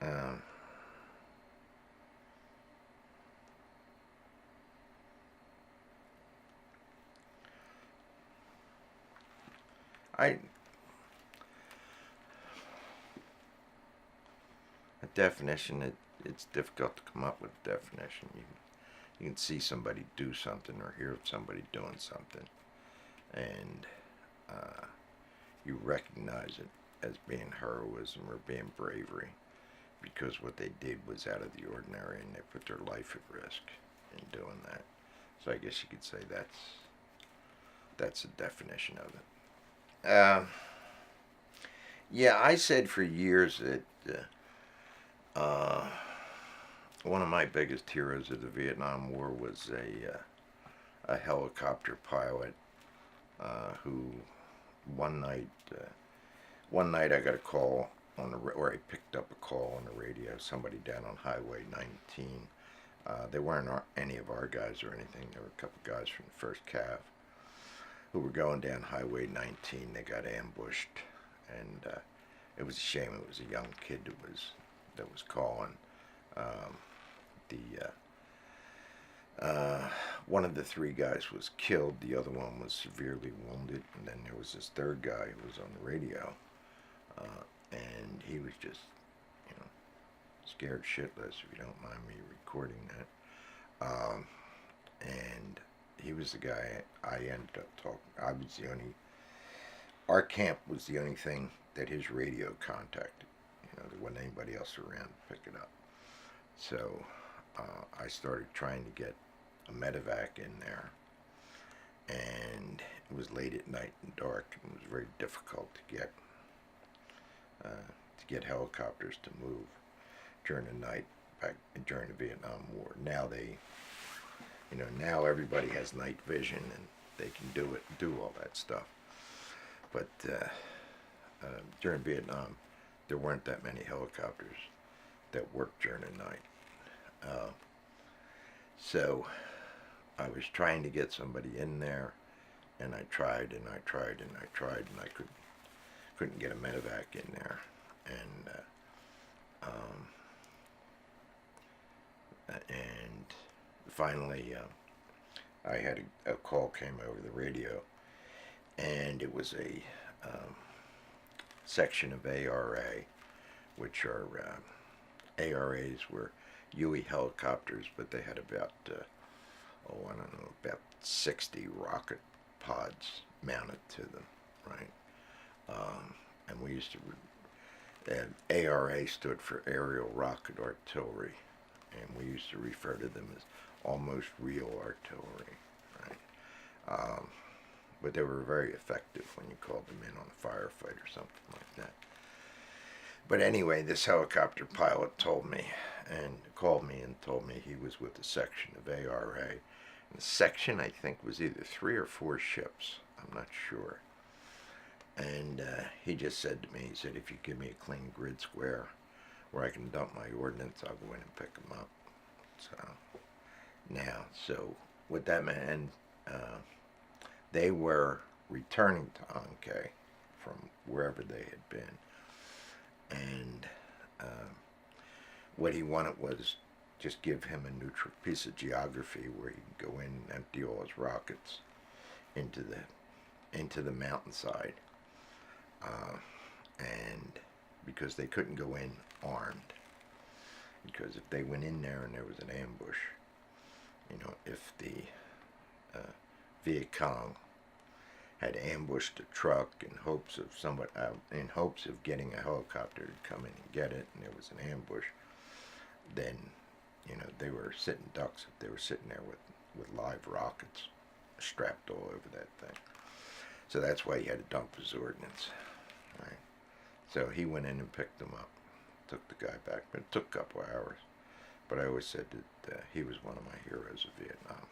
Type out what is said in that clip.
Um, I a definition. It's difficult to come up with a definition. You can see somebody do something or hear of somebody doing something, and uh, you recognize it as being heroism or being bravery because what they did was out of the ordinary and they put their life at risk in doing that. So I guess you could say that's the definition of it. Yeah, I said for years that one of my biggest heroes of the Vietnam War was a helicopter pilot who one night uh, one night I got a call or I picked up a call on the radio. Somebody down on Highway 19. They weren't any of our guys or anything. There were a couple guys from the first Cav who were going down Highway 19. They got ambushed, and it was a shame. It was a young kid that was calling. Um, the One of the three guys was killed. The other one was severely wounded, and then there was this third guy who was on the radio, and he was just, you know, scared shitless. If you don't mind me recording that, and he was the guy I ended up talking. I was the only. Our camp was the only thing that his radio contacted. There wasn't anybody else around to pick it up. So I started trying to get a medevac in there, and it was late at night and dark, and it was very difficult to get helicopters to move during the night back during the Vietnam War. Now everybody has night vision and they can do all that stuff. But during Vietnam, there weren't that many helicopters that worked during the night. So I was trying to get somebody in there, and I tried and I tried and I tried, and I couldn't get a medevac in there. And finally, I had a call came over the radio, and it was a section of ARA, which are ARAs were Huey helicopters, but they had about I don't know, about 60 rocket pods mounted to them, right? And we used to. And ARA stood for Aerial Rocket Artillery, and we used to refer to them as almost real artillery, right? But they were very effective when you called them in on a firefight or something like that. But anyway, this helicopter pilot called me and told me he was with a section of ARA. And the section, I think, was either 3 or 4 ships. I'm not sure. And he just said to me, he said, if you give me a clean grid square where I can dump my ordnance, I'll go in and pick them up. So what that meant, and they were returning to Anke from wherever they had been. And what he wanted was just give him a neutral piece of geography where he could go in and empty all his rockets into the mountainside. And because they couldn't go in armed, because if they went in there and there was an ambush, if the Viet Cong had ambushed a truck in hopes of getting a helicopter to come in and get it, and there was an ambush, then they were sitting ducks if they were sitting there with live rockets strapped all over that thing. So that's why he had to dump his ordnance. Right. So he went in and picked them up, took the guy back. But it took a couple of hours. But I always said that he was one of my heroes of Vietnam.